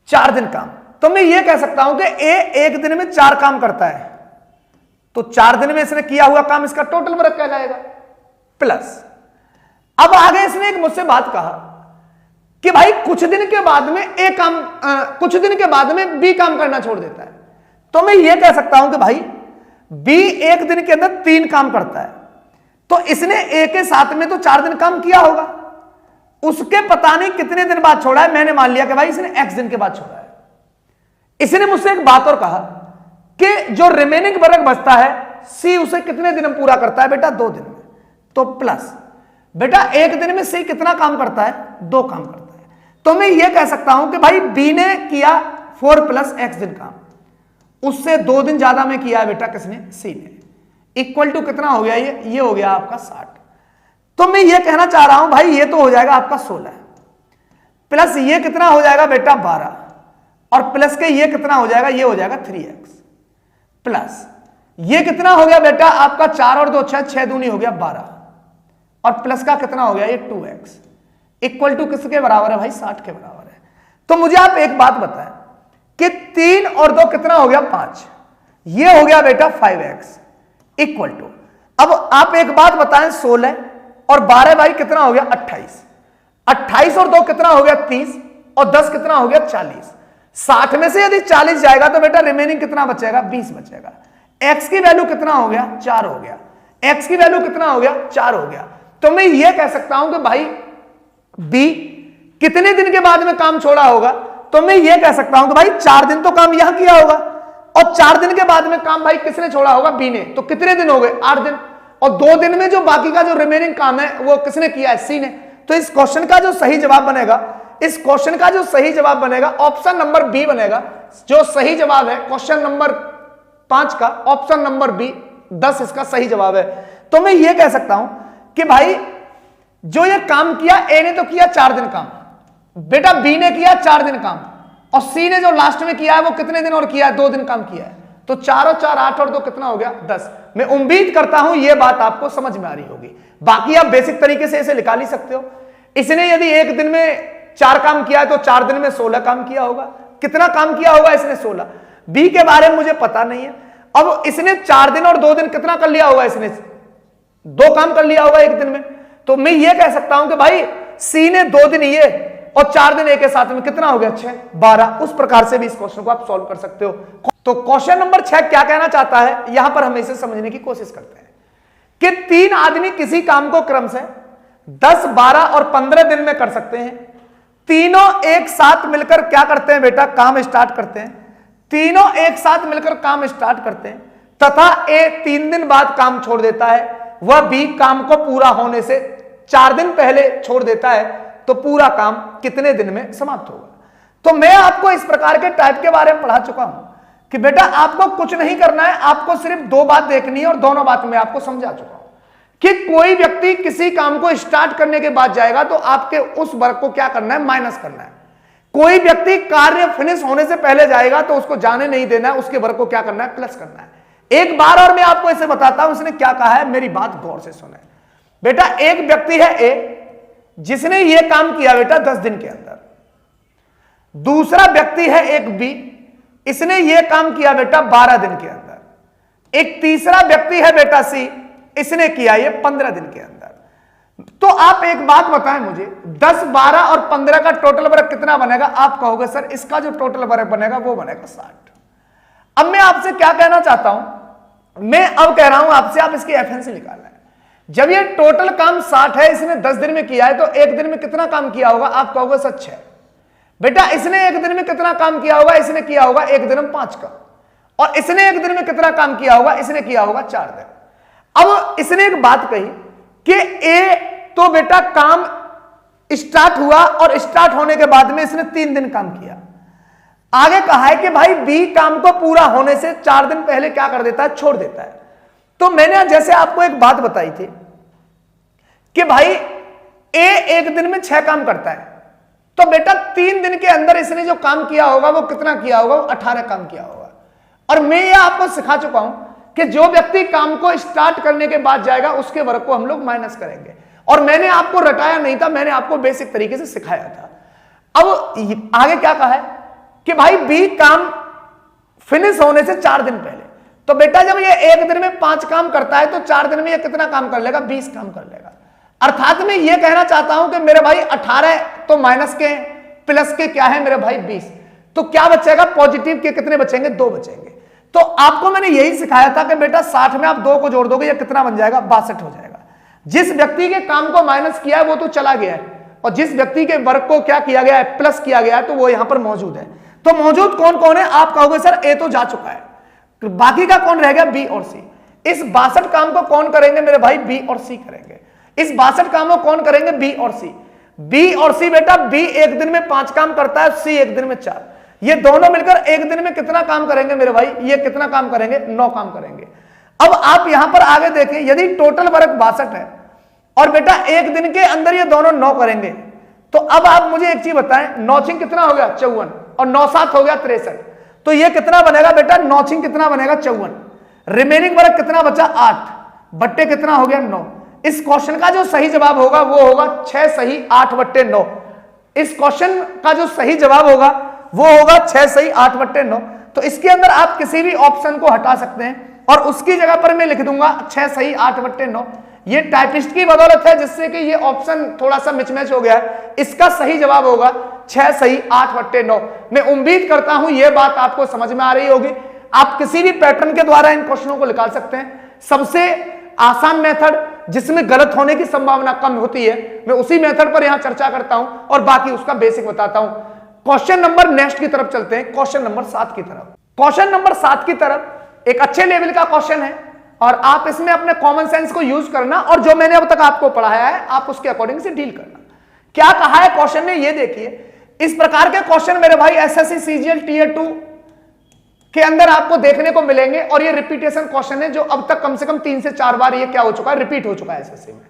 4 दिन काम। तो मैं ये कह सकता हूं कि ए 1 दिन में 4 काम करता है, तो 4 दिन में इसने किया हुआ काम इसका टोटल वर्क कहलाएगा। प्लस अब आगे इसने एक मुझसे बात कहा कि भाई कुछ दिन के बाद में ए काम, कुछ दिन के बाद में बी काम करना छोड़ देता है। तो मैं ये कह सकता हूं कि भाई बी 1 दिन के अंदर 3 काम करता है, तो इसने ए के साथ में तो 4 दिन काम किया होगा। उसके पता नहीं कितने दिन बाद छोड़ा है, मैंने मान लिया कि भाई इसने x दिन के बाद छोड़ा है। इसने मुझसे एक बात और कहा कि जो रिमेनिंग वर्ग बचता है C उसे कितने दिन में पूरा करता है बेटा? 2 दिन में। तो प्लस बेटा 1 दिन में C कितना काम करता है? 2 काम करता है। तो मैं ये कह सकता हूं कि भाई B ने किया 4 + x दिन काम, उससे 2 दिन ज्यादा में किया है बेटा किसने? C ने। इक्वल टू कितना हो गया? ये हो गया आपका 60। तो मैं ये कहना चाह रहा हूं भाई ये तो हो जाएगा आपका 16 प्लस ये कितना हो जाएगा बेटा? 12 और प्लस के ये कितना हो जाएगा? ये हो जाएगा 3x प्लस ये कितना हो गया बेटा? आपका 4 और 2 6, 6 दूनी हो गया 12 और प्लस का कितना हो गया? ये 2x इक्वल टू किसके बराबर है भाई? 60 के बराबर है। तो मुझे आप एक बात बताएं कि 3 और 2 कितना हो गया? 5। ये हो गया बेटा 5x इक्वल टू, अब आप एक बात बताएं 16 और 12 भाई कितना हो गया? 28। 28 और 2 कितना हो गया? 30 और 10 कितना हो गया? 40। 60 में से यदि 40 जाएगा तो बेटा रिमेनिंग कितना बचेगा? 20 बचेगा। x की वैल्यू कितना हो गया? 4 हो गया। x की वैल्यू कितना हो गया? 4 हो गया। तो मैं ये कह सकता हूं कि भाई b कितने दिन के बाद में काम छोड़ा होगा? तो मैं ये कह सकता हूं कि भाई 4 दिन तो काम यहां किया होगा और 4 दिन के बाद में काम भाई किसने छोड़ा होगा? b ने। तो कितने दिन हो गए? 8 दिन। और 2 दिन में जो बाकी का जो रिमेनिंग काम है वो किसने किया है? c ने। तो इस क्वेश्चन का जो सही जवाब बनेगा, इस क्वेश्चन का जो सही जवाब बनेगा ऑप्शन नंबर बी बनेगा। जो सही जवाब है क्वेश्चन नंबर 5 का, ऑप्शन नंबर बी 10 इसका सही जवाब है। तो मैं ये कह सकता हूं कि भाई जो ये काम किया ए ने तो किया 4 दिन काम, बेटा बी ने किया 4 दिन काम और सी ने जो लास्ट में किया है वो कितने दिन और किया है? 2 दिन काम किया है। तो 4 और 4 8 और 2 कितना हो गया? 10। मैं उम्मीद करता हूं ये बात आपको समझ में आ रही होगी। बाकी आप बेसिक तरीके से इसे निकाल ही सकते हो। इसने यदि 1 दिन में 4 काम किया है तो 4 दिन में 16 काम किया होगा। कितना काम किया होगा इसने? 16। बी के बारे में मुझे पता नहीं है। अब इसने 4 दिन और 2 दिन कितना कर लिया होगा? इसने 2 काम कर लिया होगा 1 दिन में। तो मैं ये कह सकता हूं कि भाई सी ने 2 दिन ये और 4 दिन ए के साथ में कितना हो गया? 6 12। उस प्रकार से भी इस क्वेश्चन को आप सॉल्व कर सकते हो। तो क्वेश्चन नंबर 6 क्या कहना चाहता है यहां पर हम इसे समझने की कोशिश करते हैं कि 3 आदमी किसी काम को क्रम से 10 12 और 15 दिन में कर सकते हैं। तीनों एक साथ मिलकर क्या करते हैं बेटा? काम स्टार्ट करते हैं। तीनों एक साथ मिलकर काम स्टार्ट करते हैं तथा ए 3 दिन बाद काम छोड़ देता है, वह बी काम को पूरा होने से 4 दिन पहले छोड़ देता है, तो पूरा काम कितने दिन में समाप्त होगा? तो मैं आपको इस प्रकार के टाइप के बारे में पढ़ा चुका हूं कि बेटा आपको कुछ नहीं करना है, आपको सिर्फ 2 बात देखनी है और दोनों बात मैं आपको समझा चुका हूं कि कोई व्यक्ति किसी काम को स्टार्ट करने के बाद जाएगा तो आपके उस वर्क को क्या करना है? माइनस करना है। कोई व्यक्ति कार्य फिनिश होने से पहले जाएगा तो उसको जाने नहीं देना है, उसके वर्क को क्या करना है? प्लस करना है। एक बार और मैं आपको इसे बताता हूं इसने क्या कहा है, मेरी बात गौर से सुने बेटा। एक व्यक्ति है ए जिसने यह काम किया बेटा 10 दिन के अंदर। दूसरा व्यक्ति है एक बी, इसने यह काम किया बेटा 12 दिन के अंदर। एक तीसरा व्यक्ति है बेटा सी, इसने किया ये 15 दिन के अंदर। तो आप एक बात बताएं मुझे, 10 12 और 15 का टोटल वर्क कितना बनेगा? आप कहोगे सर इसका जो टोटल वर्क बनेगा वो बनेगा 60। अब मैं आपसे क्या कहना चाहता हूं, मैं अब कह रहा हूं आपसे, आप इसकी एफिशिएंसी निकालना है। जब ये टोटल काम 60 है, इसने 10 दिन में किया है, तो 1 दिन में कितना काम किया होगा? आप कहोगे सर 6। बेटा इसने 1 दिन में कितना काम किया होगा? इसने किया होगा 1 दिन में 5 का। और इसने 1 दिन में कितना काम किया होगा? इसने किया होगा 4 दिन। अब इसने एक बात कही कि ए तो बेटा काम स्टार्ट हुआ और स्टार्ट होने के बाद में इसने 3 दिन काम किया। आगे कहा है कि भाई बी काम को पूरा होने से 4 दिन पहले क्या कर देता है? छोड़ देता है। तो मैंने जैसे आपको एक बात बताई थी कि भाई ए 1 दिन में 6 काम करता है, तो बेटा 3 दिन के अंदर इसने जो काम किया होगा वो कितना किया होगा? 18 काम किया होगा। और मैं यह आपको सिखा चुका हूं कि जो व्यक्ति काम को स्टार्ट करने के बाद जाएगा उसके वर्क को हम लोग माइनस करेंगे। और मैंने आपको रटाया नहीं था, मैंने आपको बेसिक तरीके से सिखाया था। अब आगे क्या कहा है कि भाई बी काम फिनिश होने से 4 दिन पहले, तो बेटा जब ये 1 दिन में 5 काम करता है तो 4 दिन में ये कितना काम कर लेगा? 20 काम कर लेगा। अर्थात मैं ये कहना चाहता हूं कि मेरे भाई 18 तो माइनस के प्लस के क्या है मेरे भाई 20, तो क्या बचेगा? पॉजिटिव के कितने बचेंगे? 2 बचेंगे। तो आपको मैंने यही सिखाया था कि बेटा 60 में आप 2 को जोड़ दोगे, ये कितना बन जाएगा? 62 हो जाएगा। जिस व्यक्ति के काम को माइनस किया है वो तो चला गया है, और जिस व्यक्ति के वर्क को क्या किया गया है, प्लस किया गया है, तो वो यहां पर मौजूद है। तो मौजूद कौन कौन है? आप कहोगे सर ए तो जा चुका है, बाकी का कौन रह गया? बी और सी। इस 62 काम को कौन करेंगे मेरे भाई? बी और सी करेंगे। इस 62 काम को कौन करेंगे? बी और सी। बी और सी बेटा, बी एक दिन में 5 काम करता है, सी एक दिन में 4। ये दोनों मिलकर एक दिन में कितना काम करेंगे मेरे भाई? ये कितना काम करेंगे? 9 काम करेंगे। अब आप यहां पर आगे देखें, यदि टोटल वर्क 62 है और बेटा एक दिन के अंदर ये दोनों 9 करेंगे, तो अब आप मुझे एक चीज बताएं, 9 छिंग कितना हो गया? 54, और 9 7 हो गया 63। तो ये कितना बनेगा बेटा? 9 छिंग कितना बनेगा? 54। रिमेनिंग वर्क कितना बचा? 8 बट्टे कितना हो गया? 9। इस क्वेश्चन का जो सही जवाब होगा वो होगा 6 सही 8/9। इस क्वेश्चन का जो सही जवाब होगा वो होगा 6 सही 8/9। तो इसके अंदर आप किसी भी ऑप्शन को हटा सकते हैं और उसकी जगह पर मैं लिख दूंगा 6 सही 8/9। ये टाइपिस्ट की बदौलत है जिससे कि ये ऑप्शन थोड़ा सा मिचमैच हो गया है। इसका सही जवाब होगा 6 सही 8/9। मैं उम्मीद करता हूं यह बात आपको समझ में आ रही होगी। आप किसी भी पैटर्न के द्वारा इन क्वेश्चनों को निकाल सकते हैं। सबसे आसान मेथड जिसमें गलत होने की संभावना कम होती है, मैं उसी मेथड पर यहां चर्चा करता हूं और बाकी उसका बेसिक बताता हूं। क्वेश्चन नंबर नेक्स्ट की तरफ चलते हैं, क्वेश्चन नंबर 7 की तरफ। क्वेश्चन नंबर 7 की तरफ एक अच्छे लेवल का क्वेश्चन है और आप इसमें अपने कॉमन सेंस को यूज करना और जो मैंने अब तक आपको पढ़ाया है आप उसके अकॉर्डिंग से डील करना। क्या कहा है क्वेश्चन ने, ये देखिए। इस प्रकार के क्वेश्चन मेरे भाई एसएससी सीजीएल टियर 2 के अंदर आपको देखने को मिलेंगे और ये रिपीटेशन क्वेश्चन है जो अब तक कम से कम 3 से 4 बार ये क्या हो चुका है? रिपीट हो चुका है एसएससी में।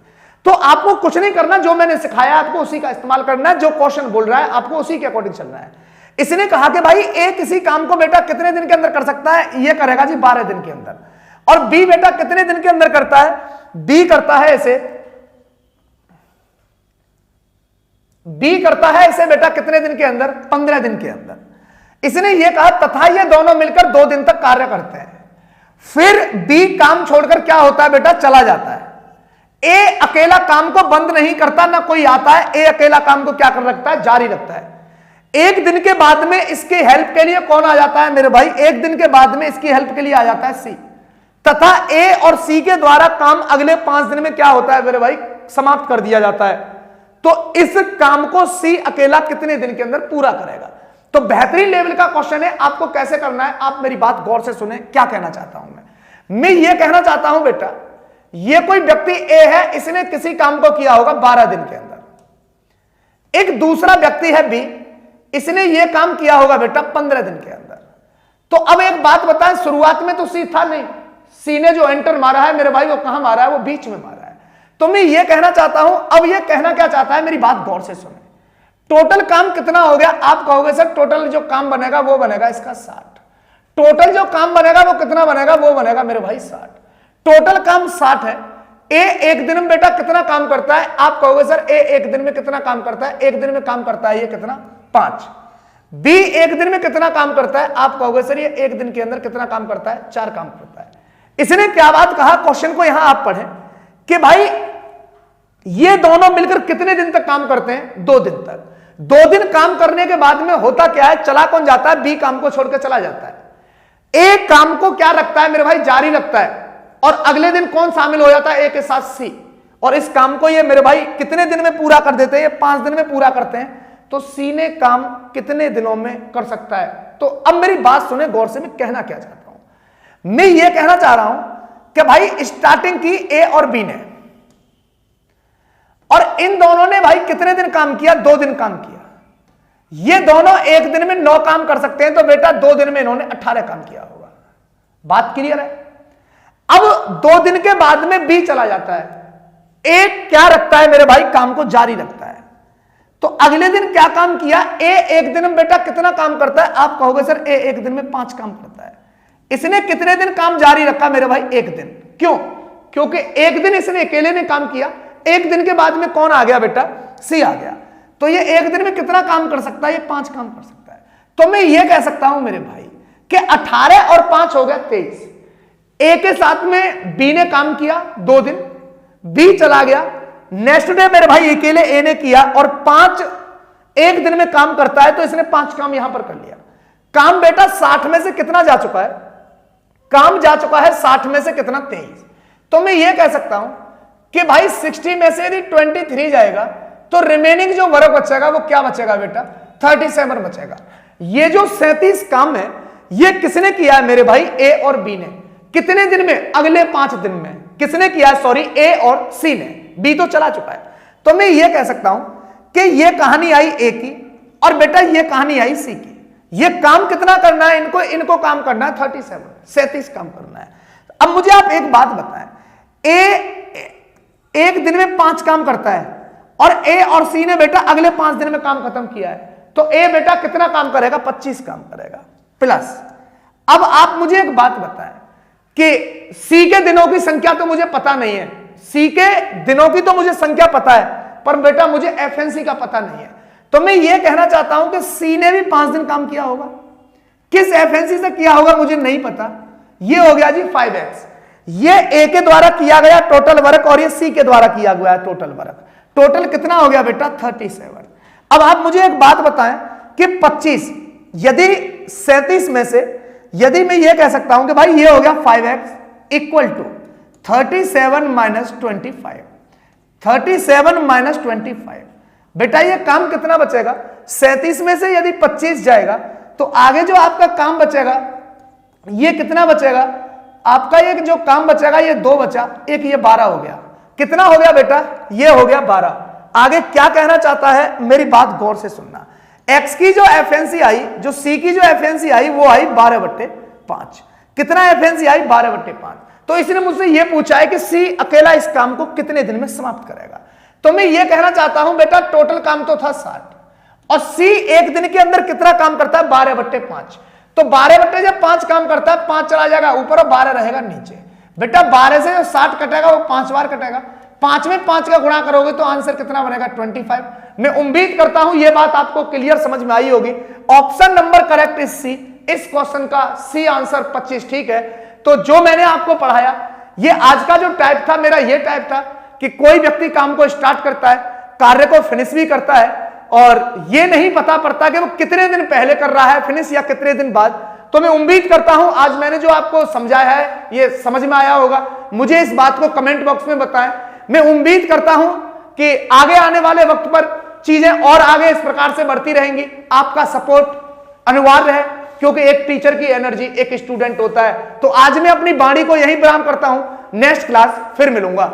तो आपको कुछ नहीं करना, जो मैंने सिखाया आपको उसी का इस्तेमाल करना है। जो क्वेश्चन बोल रहा है आपको उसी के अकॉर्डिंग चलना है। इसने कहा कि भाई ए किसी काम को बेटा कितने दिन के अंदर कर सकता है? ये करेगा जी 12 दिन के अंदर। और बी बेटा कितने दिन के अंदर करता है? बी करता है इसे, बी करता है इसे बेटा कितने दिन के अंदर? 15 दिन के अंदर। इसने यह कहा तथा ये दोनों मिलकर 2 दिन तक कार्य करते हैं। फिर बी काम छोड़कर क्या होता है बेटा? चला जाता है। ए अकेला काम को बंद नहीं करता, ना कोई आता है। ए अकेला काम को क्या कर रखता है? जारी रखता है। एक दिन के बाद में इसकी हेल्प के लिए कौन आ जाता है मेरे भाई? एक दिन के बाद में इसकी हेल्प के लिए आ जाता है सी। तथा ए और सी के द्वारा काम अगले 5 दिन में क्या होता है मेरे भाई? समाप्त कर दिया जाता है। तो इस काम को सी अकेला कितने दिन के अंदर पूरा करेगा? तो बेहतरीन लेवल का क्वेश्चन है। आपको कैसे करना है, आप मेरी बात गौर से सुने। क्या कहना चाहता हूं मैं ये कहना चाहता हूं बेटा, ये कोई व्यक्ति ए है, इसने किसी काम को किया होगा 12 दिन के अंदर। एक दूसरा व्यक्ति है बी, इसने ये काम किया होगा बेटा 15 दिन के अंदर। तो अब एक बात बताएं, शुरुआत में तो सी था नहीं, सी ने जो एंटर मारा है मेरे भाई वो कहां मारा है? वो बीच में मारा है। तो मैं ये कहना चाहता हूं, अब ये कहना क्या चाहता है मेरी बात गौर से सुने। टोटल काम कितना हो गया? आप कहोगे सर टोटल जो काम बनेगा वो बनेगा इसका 60। टोटल जो काम बनेगा वो कितना बनेगा? वो बनेगा मेरे भाई 60। टोटल काम 60 है। ए एक दिन में बेटा कितना काम करता है? आप कहोगे सर ए एक दिन में कितना काम करता है? एक दिन में काम करता है ये कितना? 5। बी एक दिन में कितना काम करता है? आप कहोगे सर ये एक दिन के अंदर कितना काम करता है? 4 काम करता है। इसने क्या बात कहा? क्वेश्चन को यहां आप पढ़ें कि भाई ये दोनों मिलकर कितने दिन तक काम करते हैं? 2 दिन तक। 2 दिन काम करने के बाद में होता क्या है? चला कौन जाता है? बी काम को छोड़कर चला जाता है। ए काम को क्या रखता है मेरे भाई? जारी रखता है। और अगले दिन कौन शामिल हो जाता है? ए के साथ सी। और इस काम को ये मेरे भाई कितने दिन में पूरा कर देते हैं? ये 5 दिन में पूरा करते हैं। तो सी ने काम कितने दिनों में कर सकता है? तो अब मेरी बात सुने गौर से, मैं कहना क्या चाहता हूं। मैं ये कहना चाह रहा हूं कि भाई स्टार्टिंग की ए और बी ने, और इन दोनों ने भाई कितने दिन काम किया? 2 दिन काम किया। ये दोनों एक दिन में 9 काम कर सकते हैं, तो बेटा 2 दिन में इन्होंने 18 काम किया होगा। बात क्लियर है? अब 2 दिन के बाद में बी चला जाता है। ए क्या रखता है मेरे भाई? काम को जारी रखता है। तो अगले दिन क्या काम किया? ए एक दिन में बेटा कितना काम करता है? आप कहोगे सर ए एक दिन में 5 काम करता है। इसने कितने दिन काम जारी रखा मेरे भाई? 1 दिन। क्यों? क्योंकि एक दिन इसने अकेले ने काम किया। एक दिन के बाद में कौन आ गया बेटा? सी आ गया। तो ये एक दिन में कितना काम कर सकता है? ये 5 काम कर सकता है। तो मैं ये कह सकता हूं मेरे भाई कि 18 और 5 हो गया 23। ए के साथ में बी ने काम किया 2 दिन, बी चला गया। नेक्स्ट डे मेरे भाई अकेले ए ने किया और 5 एक दिन में काम करता है, तो इसने 5 काम यहां पर कर लिया। काम बेटा 60 में से कितना जा चुका है? काम जा चुका है 60 में से कितना? 23। तो मैं ये कह सकता हूं कि भाई 60 में से यदि 23 जाएगा तो रिमेनिंग जो वर्क बचेगा वो क्या बचेगा बेटा, 37 बचेगा। ये जो 37 काम है ये किसने किया है मेरे भाई, ए और बी ने। कितने दिन में, अगले 5 दिन में। किसने किया है, सॉरी, ए और सी ने, बी तो चला चुका है। तो मैं ये कह सकता हूं कि ये कहानी आई ए की और बेटा ये कहानी आई सी की। ये काम कितना करना है इनको, इनको काम करना है 37 काम करना है। अब मुझे आप एक बात बताएं, ए एक दिन में 5 काम करता है और ए और सी ने बेटा अगले 5 दिन में काम खत्म किया है, तो ए बेटा कितना काम करेगा, 25 काम करेगा प्लस। अब आप मुझे एक बात बताएं कि सी के दिनों की संख्या तो मुझे पता नहीं है, सी के दिनों की तो मुझे संख्या पता है, पर बेटा मुझे एफएनसी का पता नहीं है। तो मैं ये कहना चाहता हूं कि सी ने भी 5 दिन काम किया होगा, किस एफएनसी से किया होगा मुझे नहीं पता। ये हो गया जी 5x, ये ए के द्वारा किया गया टोटल वर्क और ये सी के द्वारा किया गया टोटल वर्क। टोटल कितना हो गया बेटा, 37। अब आप मुझे एक बात बताएं कि 25 यदि 37 में से यदि मैं ये कह सकता हूं कि भाई ये हो गया 5x equal to 37 minus 25, 37 minus 25, बेटा ये काम कितना बचेगा, 37 में से यदि 25 जाएगा तो आगे जो आपका काम बचेगा ये कितना बचेगा, आपका ये जो काम बचेगा ये 2 बचा, एक ये 12 हो गया। कितना हो गया बेटा, ये हो गया 12। आगे क्या कहना चाहता है, मेरी बात गौर से सुनना। x की जो एफएनसी आई, जो c की जो एफएनसी आई वो आई 12/5। कितना एफएनसी आई, 12/5। तो इसने मुझसे ये पूछा है कि c अकेला इस काम को कितने दिन में समाप्त करेगा। तो मैं ये कहना चाहता हूं बेटा टोटल काम तो था 60 और c एक दिन के अंदर कितना काम करता है, 12/5। तो 12/5 काम करता है, 5 चला जाएगा ऊपर और 12 रहेगा नीचे। बेटा 12 से जो 60 कटेगा वो 5 बार कटेगा, 5 में 5 का गुणा करोगे तो आंसर कितना बनेगा, 25। मैं उम्मीद करता हूं ये बात आपको क्लियर समझ में आई होगी। Option number correct is C, इस क्वेश्चन का सी आंसर 25 ठीक है। तो जो मैंने आपको पढ़ाया ये आज का जो टाइप था मेरा, ये टाइप था कि कोई व्यक्ति काम को स्टार्ट करता है, कार्य को फिनिश भी करता है और ये नहीं पता पड़ता कि वो कितने दिन पहले कर रहा है फिनिश या कितने दिन बाद। तो मैं उम्मीद करता हूं आज मैंने जो आपको समझाया है ये समझ में आया होगा। मुझे इस बात को कमेंट बॉक्स में बताएं। मैं उम्मीद करता हूं कि आगे आने वाले वक्त पर चीजें और आगे इस प्रकार से बढ़ती रहेंगी। आपका सपोर्ट अनिवार्य है क्योंकि एक टीचर की एनर्जी एक स्टूडेंट होता है। तो आज मैं अपनी वाणी को यहीं विराम करता हूं, नेक्स्ट क्लास फिर मिलूंगा।